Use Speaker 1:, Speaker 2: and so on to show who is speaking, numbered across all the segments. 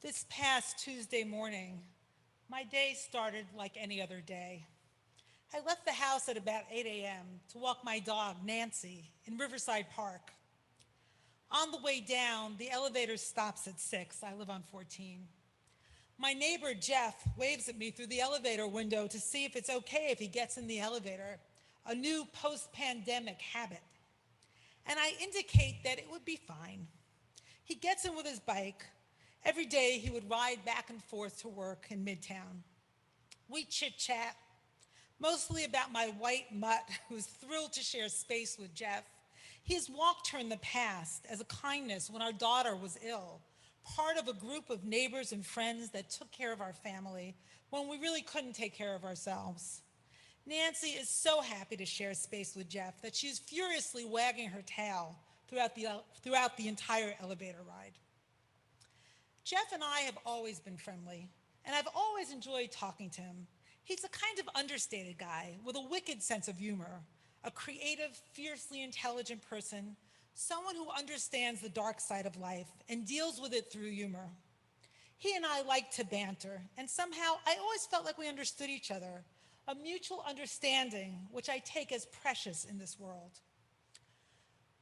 Speaker 1: This past Tuesday morning, my day started like any other day. I left the house at about 8 a.m. to walk my dog, Nancy, in Riverside Park. On the way down, the elevator stops at 6. I live on 14. My neighbor, Jeff, waves at me through the elevator window to see if it's okay if he gets in the elevator, a new post-pandemic habit. And I indicate that it would be fine. He gets in with his bike. Every day he would ride back and forth to work in Midtown. We chit-chat, mostly about my white mutt who's thrilled to share space with Jeff. He has walked her in the past as a kindness when our daughter was ill, part of a group of neighbors and friends that took care of our family when we really couldn't take care of ourselves. Nancy is so happy to share space with Jeff that she's furiously wagging her tail throughout the entire elevator ride. Jeff and I have always been friendly, and I've always enjoyed talking to him. He's a kind of understated guy with a wicked sense of humor, a creative, fiercely intelligent person, someone who understands the dark side of life and deals with it through humor. He and I like to banter, and somehow I always felt like we understood each other, a mutual understanding which I take as precious in this world.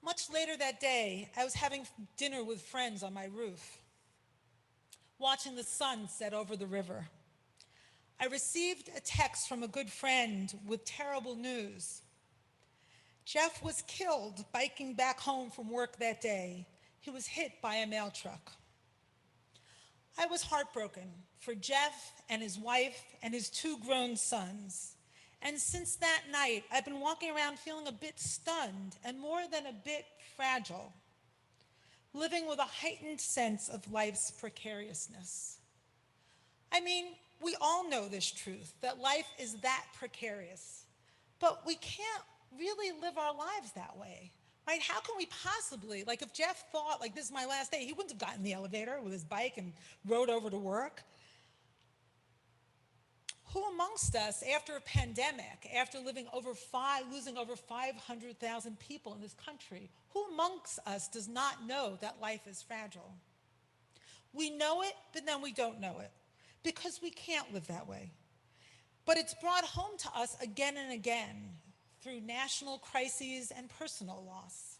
Speaker 1: Much later that day, I was having dinner with friends on my roof, watching the sun set over the river. I received a text from a good friend with terrible news. Jeff was killed biking back home from work that day. He was hit by a mail truck. I was heartbroken for Jeff and his wife and his two grown sons. And since that night, I've been walking around feeling a bit stunned and more than a bit fragile, living with a heightened sense of life's precariousness. I mean, we all know this truth, that life is that precarious, but we can't really live our lives that way, right? How can we possibly, like if Jeff thought like this is my last day, he wouldn't have gotten in the elevator with his bike and rode over to work. Who amongst us, after a pandemic, after losing over 500,000 people in this country, who amongst us does not know that life is fragile? We know it, but then we don't know it, because we can't live that way. But it's brought home to us again and again through national crises and personal loss.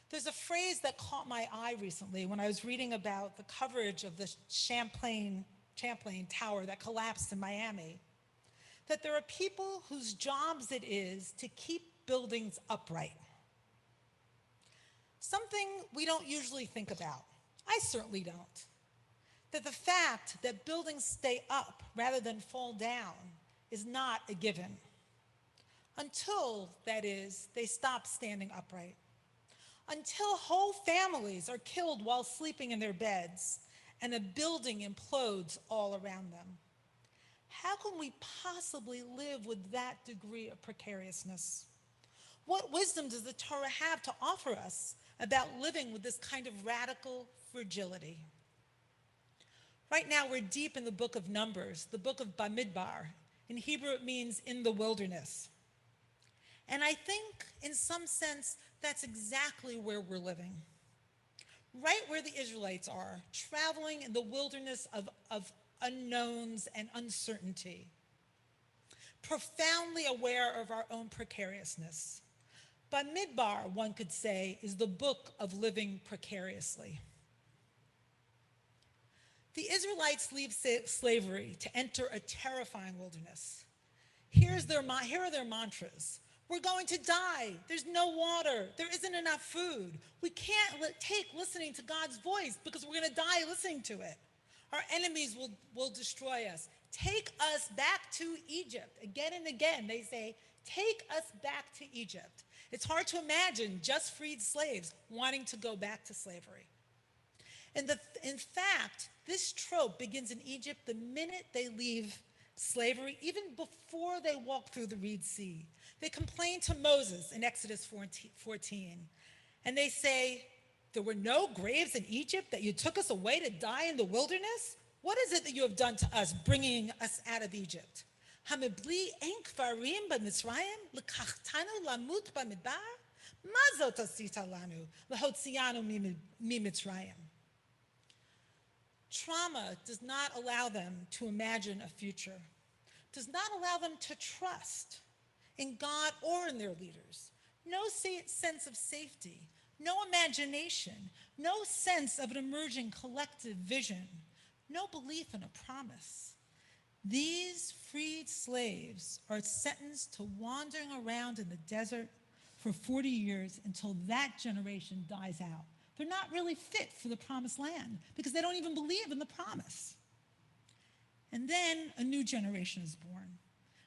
Speaker 1: There's a phrase that caught my eye recently when I was reading about the coverage of the Champlain Tower that collapsed in Miami, that there are people whose jobs it is to keep buildings upright. Something we don't usually think about. I certainly don't. That the fact that buildings stay up rather than fall down is not a given. Until, that is, they stop standing upright. Until whole families are killed while sleeping in their beds and a building implodes all around them. How can we possibly live with that degree of precariousness? What wisdom does the Torah have to offer us about living with this kind of radical fragility? Right now we're deep in the book of Numbers, the book of Bamidbar. In Hebrew it means in the wilderness. And I think in some sense that's exactly where we're living. Right where the Israelites are, traveling in the wilderness of unknowns and uncertainty, profoundly aware of our own precariousness. Bamidbar, one could say, is the book of living precariously. The Israelites leave slavery to enter a terrifying wilderness. Here are their mantras. We're going to die. There's no water. There isn't enough food. We can't take listening to God's voice because we're going to die listening to it. Our enemies will destroy us. Take us back to Egypt. Again and again, they say, take us back to Egypt. It's hard to imagine just freed slaves wanting to go back to slavery. In fact, this trope begins in Egypt the minute they leave slavery, even before they walk through the Red Sea. They complain to Moses in Exodus 14, and they say, there were no graves in Egypt that you took us away to die in the wilderness? What is it that you have done to us, bringing us out of Egypt? Hamibli ein kvarim b'Mitzrayim l'kachtanu lamut b'Midbar? Ma zot asita lanu l'hotzianu miMitzrayim? trauma does not allow them to imagine a future, does not allow them to trust in God or in their leaders. No sense of safety, no imagination, no sense of an emerging collective vision, no belief in a promise. These freed slaves are sentenced to wandering around in the desert for 40 years until that generation dies out. They're not really fit for the promised land because they don't even believe in the promise. And then a new generation is born.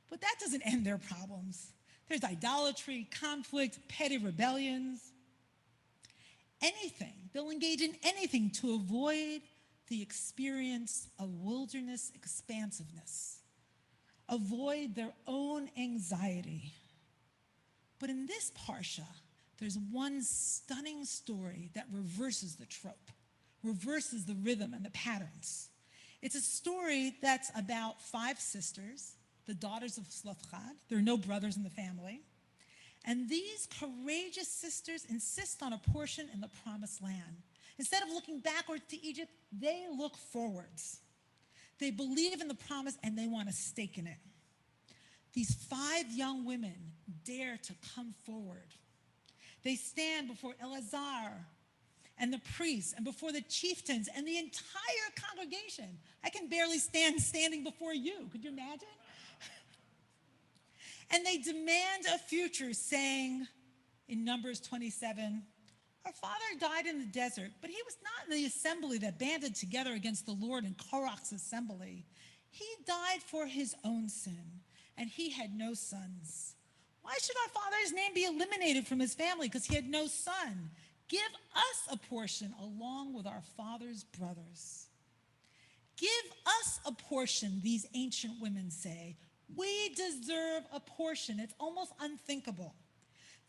Speaker 1: But that doesn't end their problems. There's idolatry, conflict, petty rebellions, anything. They'll engage in anything to avoid the experience of wilderness expansiveness, avoid their own anxiety. But in this Parsha, there's one stunning story that reverses the trope, reverses the rhythm and the patterns. It's a story that's about 5 sisters, the daughters of Tzlofechad. There are no brothers in the family. And these courageous sisters insist on a portion in the promised land. Instead of looking backwards to Egypt, they look forwards. They believe in the promise and they want a stake in it. These 5 young women dare to come forward. They stand before Eleazar and the priests and before the chieftains and the entire congregation. I can barely stand standing before you. Could you imagine? And they demand a future, saying in Numbers 27, our father died in the desert, but he was not in the assembly that banded together against the Lord in Korach's assembly. He died for his own sin, and he had no sons. Why should our father's name be eliminated from his family because he had no son? Give us a portion along with our father's brothers. Give us a portion, these ancient women say. We deserve a portion. It's almost unthinkable.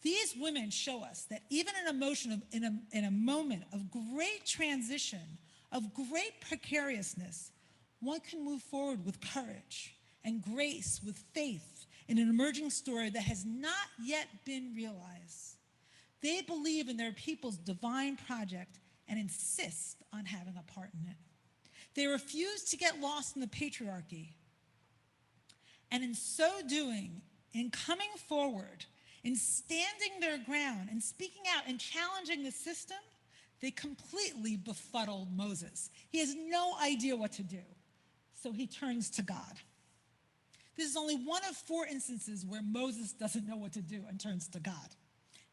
Speaker 1: These women show us that even in a moment of great transition, of great precariousness, one can move forward with courage and grace, with faith, in an emerging story that has not yet been realized. They believe in their people's divine project and insist on having a part in it. They refuse to get lost in the patriarchy. And in so doing, in coming forward, in standing their ground and speaking out and challenging the system, they completely befuddled Moses. He has no idea what to do, so he turns to God. This is only one of 4 instances where Moses doesn't know what to do and turns to God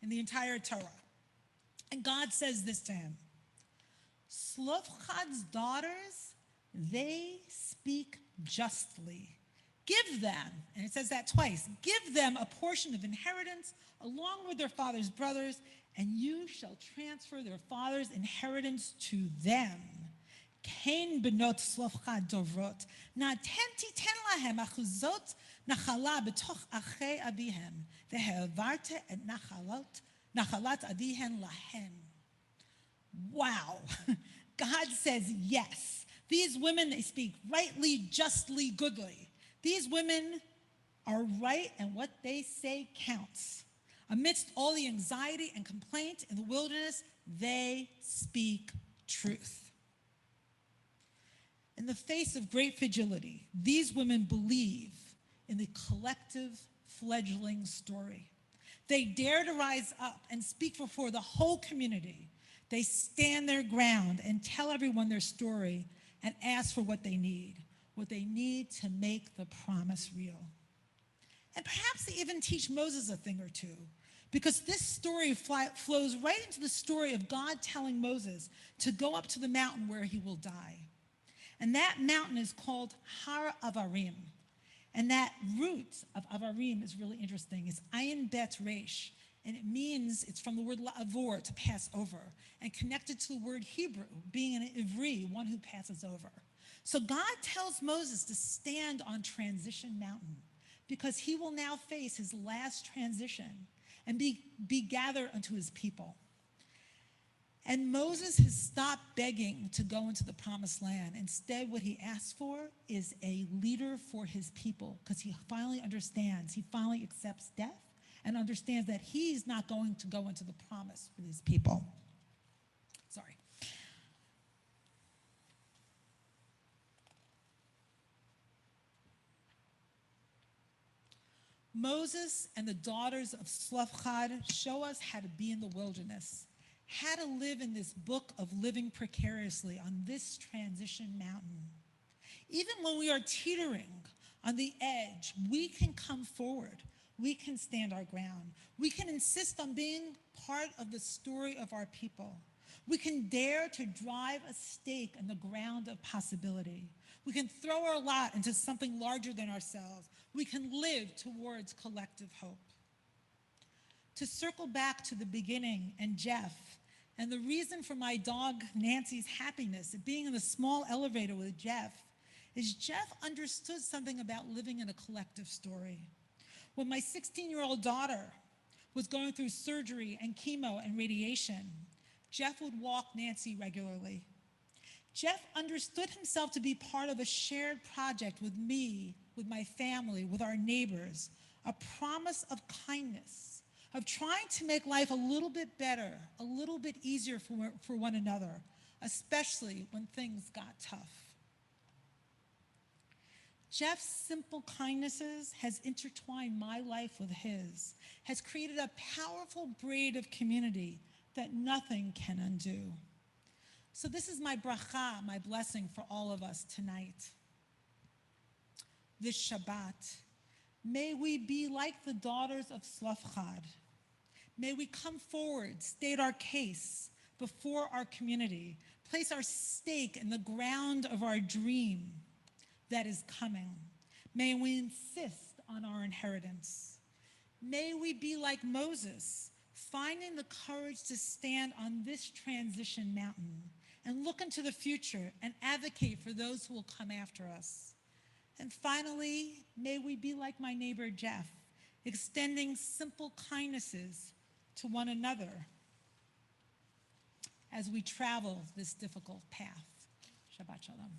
Speaker 1: in the entire Torah. And God says this to him, Tzlofechad's daughters, they speak justly. Give them, and it says that twice, give them a portion of inheritance along with their father's brothers, and you shall transfer their father's inheritance to them. Kain benot Tzlofechad dovrot, na'atem titen lahem achuzot nachala betoch achei avihem, ve'ha'avarte et nachalat avihem lahem. Wow. God says yes. These women, they speak rightly, justly, goodly. These women are right, and what they say counts. Amidst all the anxiety and complaint in the wilderness, they speak truth. In the face of great fragility, these women believe in the collective fledgling story. They dare to rise up and speak before the whole community. They stand their ground and tell everyone their story and ask for what they need to make the promise real. And perhaps they even teach Moses a thing or two, because this story flows right into the story of God telling Moses to go up to the mountain where he will die. And that mountain is called Har Avarim. And that root of Avarim is really interesting. It's Ayin Bet Resh. And it means, it's from the word la'avor, to pass over, and connected to the word Hebrew, being an Ivri, one who passes over. So God tells Moses to stand on Transition Mountain because he will now face his last transition and be gathered unto his people. And Moses has stopped begging to go into the promised land. Instead, what he asks for is a leader for his people, because he finally understands, he finally accepts death and understands that he's not going to go into the promise with his people. Sorry. Moses and the daughters of Tzlofechad show us how to be in the wilderness, how to live in this book of living precariously on this transition mountain. Even when we are teetering on the edge, we can come forward. We can stand our ground. We can insist on being part of the story of our people. We can dare to drive a stake in the ground of possibility. We can throw our lot into something larger than ourselves. We can live towards collective hope. To circle back to the beginning and Jeff, and the reason for my dog Nancy's happiness at being in the small elevator with Jeff, is Jeff understood something about living in a collective story. When my 16-year-old daughter was going through surgery and chemo and radiation, Jeff would walk Nancy regularly. Jeff understood himself to be part of a shared project with me, with my family, with our neighbors, a promise of kindness, of trying to make life a little bit better, a little bit easier for one another, especially when things got tough. Jeff's simple kindnesses has intertwined my life with his, has created a powerful braid of community that nothing can undo. So this is my bracha, my blessing for all of us tonight. This Shabbat, may we be like the daughters of Tzlofechad. May we come forward, state our case before our community, place our stake in the ground of our dream that is coming. May we insist on our inheritance. May we be like Moses, finding the courage to stand on this transition mountain and look into the future and advocate for those who will come after us. And finally, may we be like my neighbor Jeff, extending simple kindnesses to one another as we travel this difficult path. Shabbat Shalom.